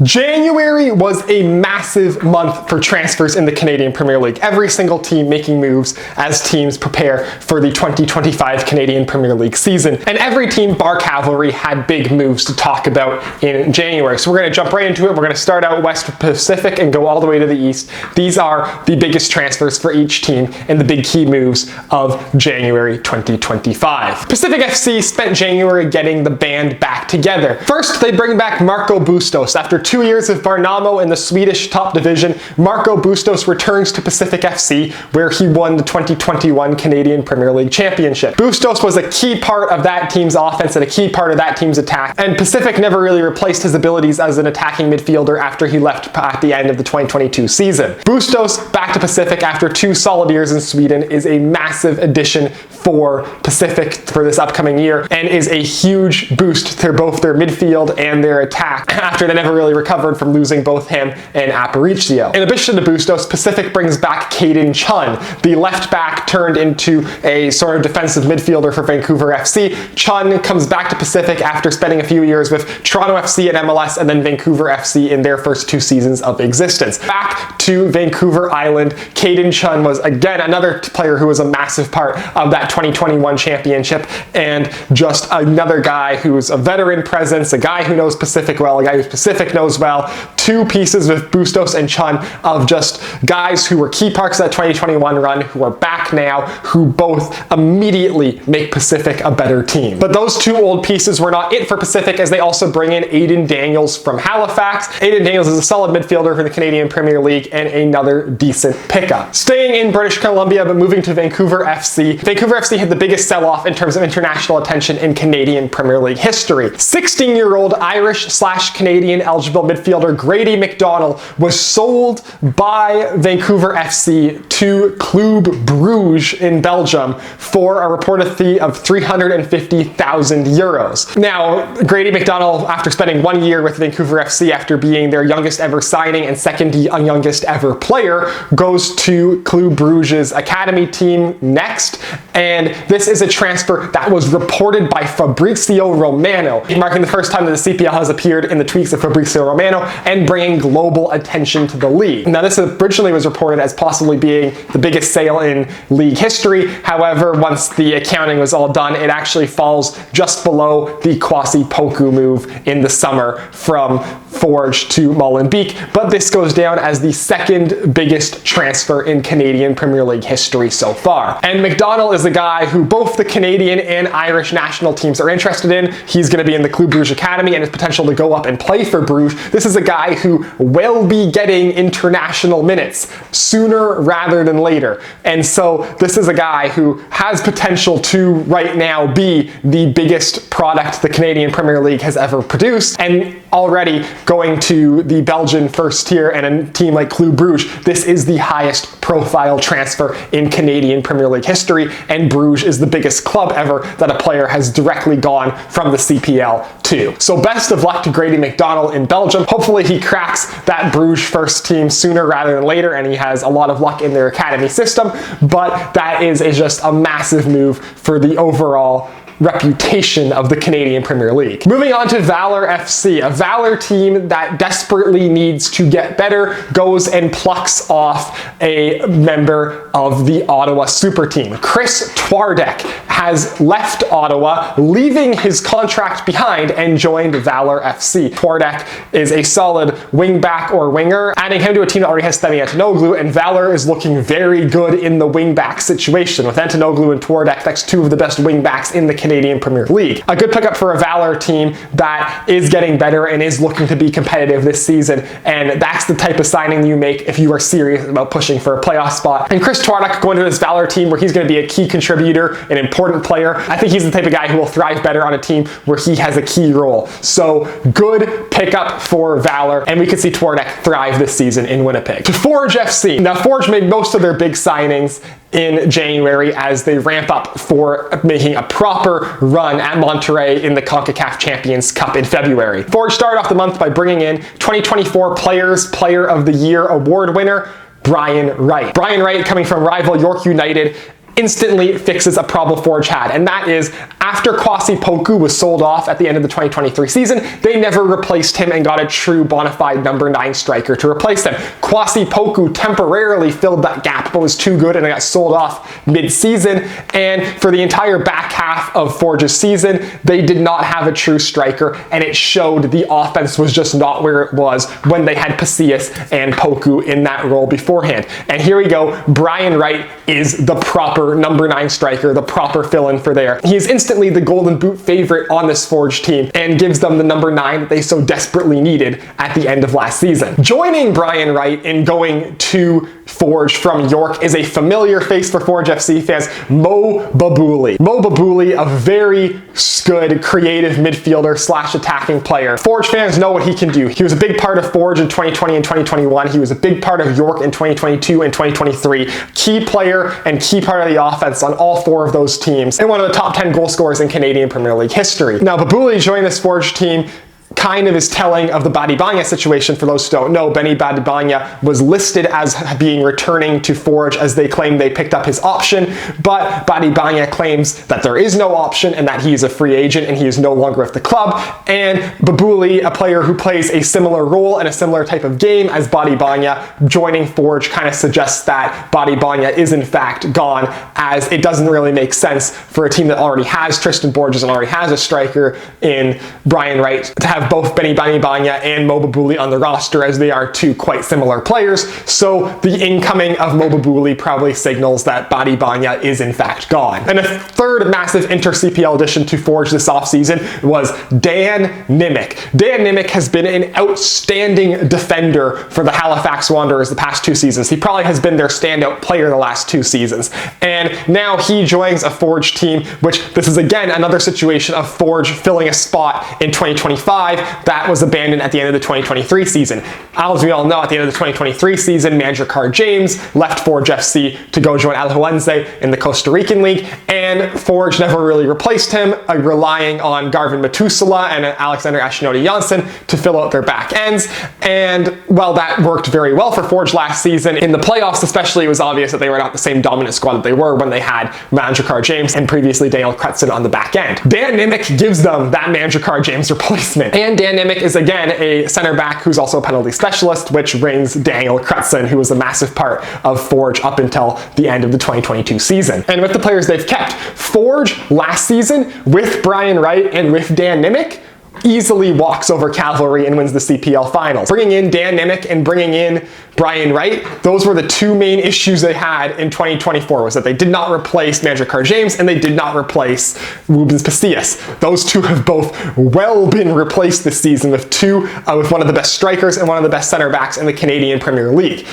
January was a massive month for transfers in the Canadian Premier League. Every single team making moves as teams prepare for the 2025 Canadian Premier League season. And every team, bar Cavalry, had big moves to talk about in January. So we're going to jump right into it. We're going to start out West Pacific and go all the way to the East. These are the biggest transfers for each team and the big key moves of January 2025. Pacific FC spent January getting the band back together. First, they bring back Marco Bustos. After 2 years of Värnamo in the Swedish top division, Marco Bustos returns to Pacific FC, where he won the 2021 Canadian Premier League Championship. Bustos was a key part of that team's offense and a key part of that team's attack, and Pacific never really replaced his abilities as an attacking midfielder after he left at the end of the 2022 season. Bustos back to Pacific after 2 solid years in Sweden is a massive addition for Pacific for this upcoming year and is a huge boost to both their midfield and their attack after they never really recovered from losing both him and Aparicio. In addition to Bustos, Pacific brings back Kadin Chung, the left back turned into a sort of defensive midfielder for Vancouver FC. Chung comes back to Pacific after spending a few years with Toronto FC and MLS and then Vancouver FC in their first 2 seasons of existence. Back to Vancouver Island, Kadin Chung was again another player who was a massive part of that 2021 championship and just another guy who's a veteran presence, a guy who knows Pacific well, a guy who Pacific knows well. 2 pieces with Bustos and Chung of just guys who were key parts of that 2021 run, who are back now, who both immediately make Pacific a better team. But those 2 old pieces were not it for Pacific, as they also bring in Aiden Daniels from Halifax. Aiden Daniels is a solid midfielder for the Canadian Premier League and another decent pickup. Staying in British Columbia but moving to Vancouver FC, Vancouver FC had the biggest sell-off in terms of international attention in Canadian Premier League history. 16-year-old Irish/Canadian eligible midfielder Grady McDonnell was sold by Vancouver FC to Club Bruges in Belgium for a reported fee of €350,000. Now, Grady McDonnell, after spending 1 year with Vancouver FC after being their youngest ever signing and second youngest ever player, goes to Club Bruges' academy team next, and this is a transfer that was reported by Fabrizio Romano, marking the first time that the CPL has appeared in the tweets of Fabrizio Romano and bringing global attention to the league. Now, this originally was reported as possibly being the biggest sale in league history. However, once the accounting was all done, it actually falls just below the Kwasi Poku move in the summer from Forge to Molenbeek, but this goes down as the second biggest transfer in Canadian Premier League history so far. And McDonnell is a guy who both the Canadian and Irish national teams are interested in. He's going to be in the Club Bruges Academy and his potential to go up and play for Bruges. This is a guy who will be getting international minutes sooner rather than later. And so this is a guy who has potential to right now be the biggest product the Canadian Premier League has ever produced, and already going to the Belgian first tier and a team like Club Bruges, this is the highest profile transfer in Canadian Premier League history, and Bruges is the biggest club ever that a player has directly gone from the CPL to. So best of luck to Grady McDonnell in Belgium. Hopefully he cracks that Bruges first team sooner rather than later, and he has a lot of luck in their academy system, but that is just a massive move for the overall reputation of the Canadian Premier League. Moving on to Valor FC, a Valor team that desperately needs to get better, goes and plucks off a member of the Ottawa super team. Kris Twardek has left Ottawa, leaving his contract behind and joined Valor FC. Twardek is a solid wing back or winger, adding him to a team that already has Steffan Yeates, and Valor is looking very good in the wing back situation. With Antonoglu and Twardek, that's 2 of the best wing backs in the Canadian Premier League. A good pickup for a Valor team that is getting better and is looking to be competitive this season, and that's the type of signing you make if you are serious about pushing for a playoff spot. And Kris Twardek going to this Valor team where he's going to be a key contributor, an important player. I think he's the type of guy who will thrive better on a team where he has a key role. So good pickup for Valor, and we could see Twardek thrive this season in Winnipeg. To Forge FC. Now, Forge made most of their big signings in January as they ramp up for making a proper run at Monterrey in the CONCACAF Champions Cup in February. Forge started off the month by bringing in 2024 Player of the Year award winner Brian Wright. Brian Wright, coming from rival York United, instantly fixes a problem Forge had, and that is after Kwasi Poku was sold off at the end of the 2023 season, they never replaced him and got a true bona fide number 9 striker to replace him. Kwasi Poku temporarily filled that gap, but was too good and got sold off mid-season, and for the entire back half of Forge's season, they did not have a true striker, and it showed the offense was just not where it was when they had Pasillas and Poku in that role beforehand. And here we go, Brian Wright is the proper number 9 striker, the proper fill-in for there. He is instantly the Golden Boot favorite on this Forge team and gives them the number 9 that they so desperately needed at the end of last season. Joining Brian Wright in going to Forge from York is a familiar face for Forge FC fans, Mo Babouli. Mo Babouli, a very good creative midfielder slash attacking player. Forge fans know what he can do. He was a big part of Forge in 2020 and 2021. He was a big part of York in 2022 and 2023. Key player and key part of the offense on all 4 of those teams, and one of the top 10 goal scorers in Canadian Premier League history. Now, Babouli joined this Forge team kind of is telling of the Badibanya situation. For those who don't know, Benny Badibanya was listed as being returning to Forge, as they claim they picked up his option, but Badibanya claims that there is no option and that he is a free agent and he is no longer with the club. And Babouli, a player who plays a similar role and a similar type of game as Badibanya, joining Forge kind of suggests that Badibanya is in fact gone, as it doesn't really make sense for a team that already has Tristan Borges and already has a striker in Brian Wright to have both Benny Badibanya and Mo Babouli on the roster, as they are 2 quite similar players. So the incoming of Mo Babouli probably signals that Badibanya is in fact gone. And a third massive inter-CPL addition to Forge this offseason was Dan Nimick. Dan Nimick has been an outstanding defender for the Halifax Wanderers the past 2 seasons. He probably has been their standout player the last 2 seasons. And now he joins a Forge team, which this is again another situation of Forge filling a spot in 2025 that was abandoned at the end of the 2023 season. As we all know, at the end of the 2023 season, manager Car James left Forge FC to go join Alajuelense in the Costa Rican League, and Forge never really replaced him, relying on Garvin Metusala and Alexander Isiah Johnston to fill out their back ends. And well, that worked very well for Forge last season. In the playoffs especially, it was obvious that they were not the same dominant squad that they were when they had manager Car James and previously Daniel Kretzen on the back end. Dan Nimick gives them that manager Car James replacement. And Dan Nimick is again a center back who's also a penalty specialist, which brings Daniel Kretzen, who was a massive part of Forge up until the end of the 2022 season. And with the players they've kept, Forge last season with Brian Wright and with Dan Nimick easily walks over Cavalry and wins the CPL finals. Bringing in Dan Nimick and bringing in Brian Wright, those were the 2 main issues they had in 2024, was that they did not replace manager Car James and they did not replace Ruben Pasillas. Those 2 have both well been replaced this season with with one of the best strikers and one of the best center backs in the Canadian Premier League.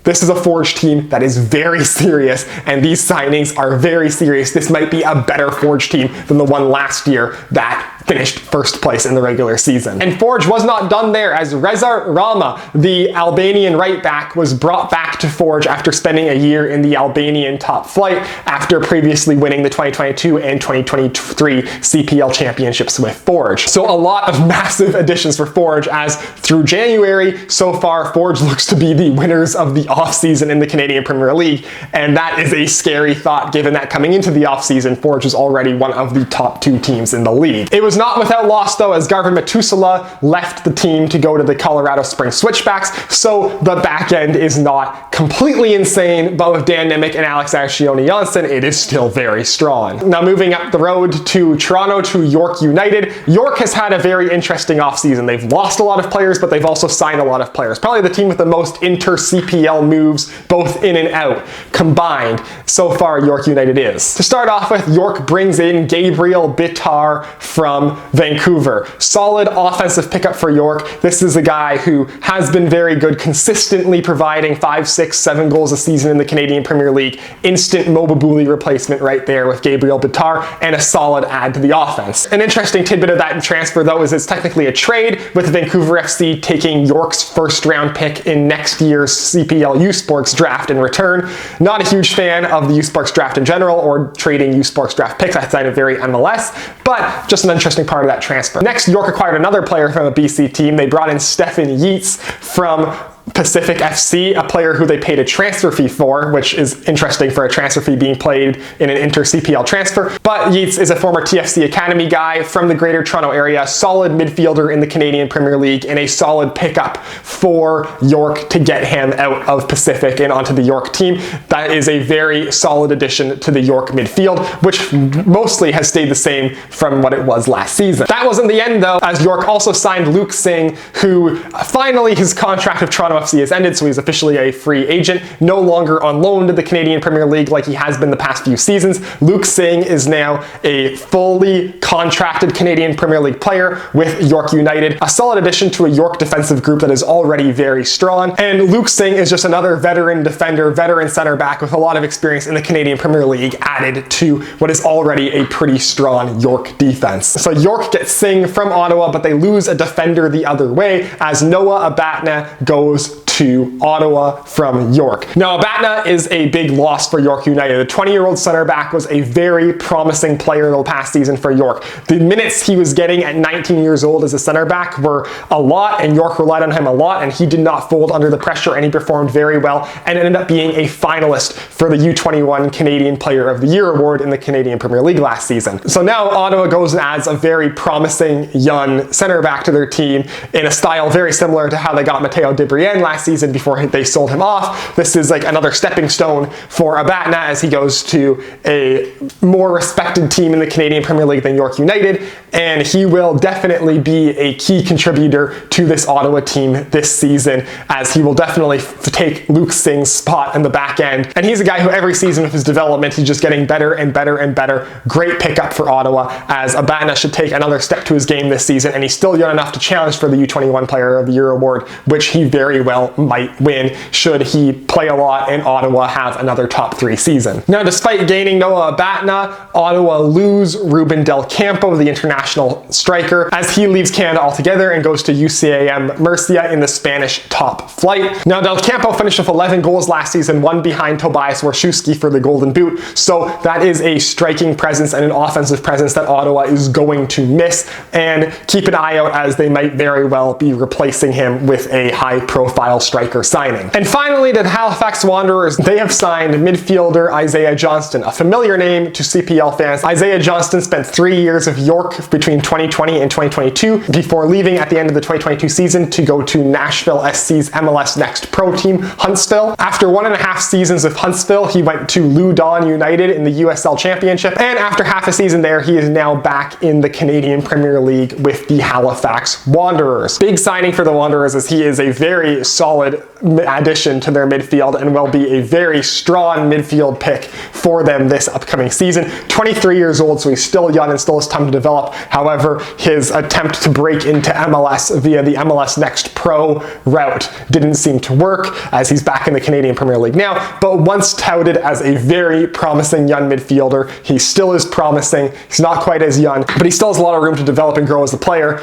This is a Forge team that is very serious, and these signings are very serious. This might be a better Forge team than the one last year that finished first place in the regular season. And Forge was not done there, as Rezart Rama, the Albanian right back, was brought back to Forge after spending a year in the Albanian top flight after previously winning the 2022 and 2023 CPL championships with Forge. So a lot of massive additions for Forge, as through January so far, Forge looks to be the winners of the offseason in the Canadian Premier League, and that is a scary thought given that coming into the offseason, Forge was already one of the top 2 teams in the league. It was not without loss though, as Garvin Metusala left the team to go to the Colorado Springs Switchbacks, so the back end is not completely insane, but with Dan Nimick and Alexander Johnston, it is still very strong. Now moving up the road to Toronto, to York United. York has had a very interesting offseason. They've lost a lot of players, but they've also signed a lot of players. Probably the team with the most inter-CPL moves, both in and out, combined. So far, York United is. To start off with, York brings in Gabriel Bitar from Vancouver. Solid offensive pickup for York. This is a guy who has been very good, consistently providing 5, 6, 7 goals a season in the Canadian Premier League. Instant Mo Babouli replacement right there with Gabriel Bitar, and a solid add to the offense. An interesting tidbit of that transfer though is it's technically a trade, with Vancouver FC taking York's first round pick in next year's CPL U Sports draft in return. Not a huge fan of the U Sports draft in general, or trading U Sports draft picks. I find it very MLS, but just an interesting part of that transfer. Next, York acquired another player from a BC team. They brought in Steffan Yeates from Pacific FC, a player who they paid a transfer fee for, which is interesting for a transfer fee being played in an inter-CPL transfer. But Yeates is a former TFC Academy guy from the Greater Toronto area, solid midfielder in the Canadian Premier League, and a solid pickup for York to get him out of Pacific and onto the York team. That is a very solid addition to the York midfield, which mostly has stayed the same from what it was last season. That wasn't the end though, as York also signed Luke Singh, who finally his contract with Toronto FC has ended, so he's officially a free agent, no longer on loan to the Canadian Premier League like he has been the past few seasons. Luke Singh is now a fully contracted Canadian Premier League player with York United, a solid addition to a York defensive group that is already very strong. And Luke Singh is just another veteran defender, veteran center back with a lot of experience in the Canadian Premier League added to what is already a pretty strong York defense. So York gets Singh from Ottawa, but they lose a defender the other way as Noah Abatneh goes to Ottawa from York. Now, Abatneh is a big loss for York United. The 20-year-old center back was a very promising player the past season for York. The minutes he was getting at 19 years old as a center back were a lot, and York relied on him a lot, and he did not fold under the pressure, and he performed very well and ended up being a finalist for the U21 Canadian Player of the Year award in the Canadian Premier League last season. So now Ottawa goes and adds a very promising young center back to their team in a style very similar to how they got Matteo De Brienne last season before they sold him off. This is like another stepping stone for Abatneh as he goes to a more respected team in the Canadian Premier League than York United, and he will definitely be a key contributor to this Ottawa team this season, as he will definitely take Luke Singh's spot in the back end. And he's a guy who every season with his development, he's just getting better and better and better. Great pickup for Ottawa, as Abatneh should take another step to his game this season, and he's still young enough to challenge for the U21 Player of the Year award, which he very well might win should he play a lot and Ottawa have another top 3 season. Now, despite gaining Noah Abatneh, Ottawa lose Ruben Del Campo, the international striker, as he leaves Canada altogether and goes to UCAM Murcia in the Spanish top flight. Now, Del Campo finished with 11 goals last season, one behind Tobias Warszewski for the Golden Boot, so that is a striking presence and an offensive presence that Ottawa is going to miss, and keep an eye out as they might very well be replacing him with a high-profile striker signing. And finally, the Halifax Wanderers, they have signed midfielder Isiah Johnston, a familiar name to CPL fans. Isiah Johnston spent 3 years of York between 2020 and 2022 before leaving at the end of the 2022 season to go to Nashville SC's MLS Next Pro team, Huntsville. After 1.5 seasons of Huntsville, he went to Loudon United in the USL Championship, and after half a season there, he is now back in the Canadian Premier League with the Halifax Wanderers. Big signing for the Wanderers, as he is a very solid addition to their midfield and will be a very strong midfield pick for them this upcoming season. 23 years old, so he's still young and still has time to develop. However, his attempt to break into MLS via the MLS Next Pro route didn't seem to work, as he's back in the Canadian Premier League now, but once touted as a very promising young midfielder, he still is promising. He's not quite as young, but he still has a lot of room to develop and grow as a player.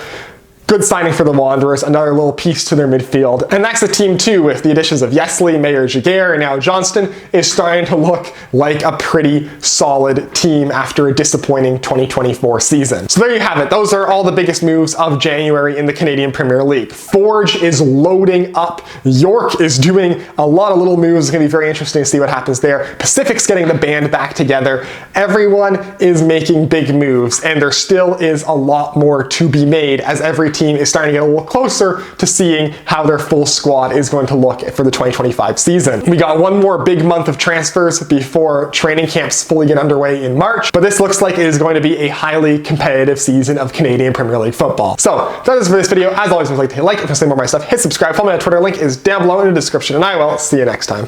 Good signing for the Wanderers, another little piece to their midfield. And that's the team too, with the additions of Yesley, Mayer Jaguar, and now Johnston, is starting to look like a pretty solid team after a disappointing 2024 season. So there you have it. Those are all the biggest moves of January in the Canadian Premier League. Forge is loading up. York is doing a lot of little moves. It's going to be very interesting to see what happens there. Pacific's getting the band back together. Everyone is making big moves, and there still is a lot more to be made, as every team is starting to get a little closer to seeing how their full squad is going to look for the 2025 season. We got one more big month of transfers before training camps fully get underway in March, but this looks like it is going to be a highly competitive season of Canadian Premier League football. So that is for this video. As always, if you'd like to hit like, if you want to see more of my stuff, hit subscribe, follow me on Twitter, link is down below in the description, and I will see you next time.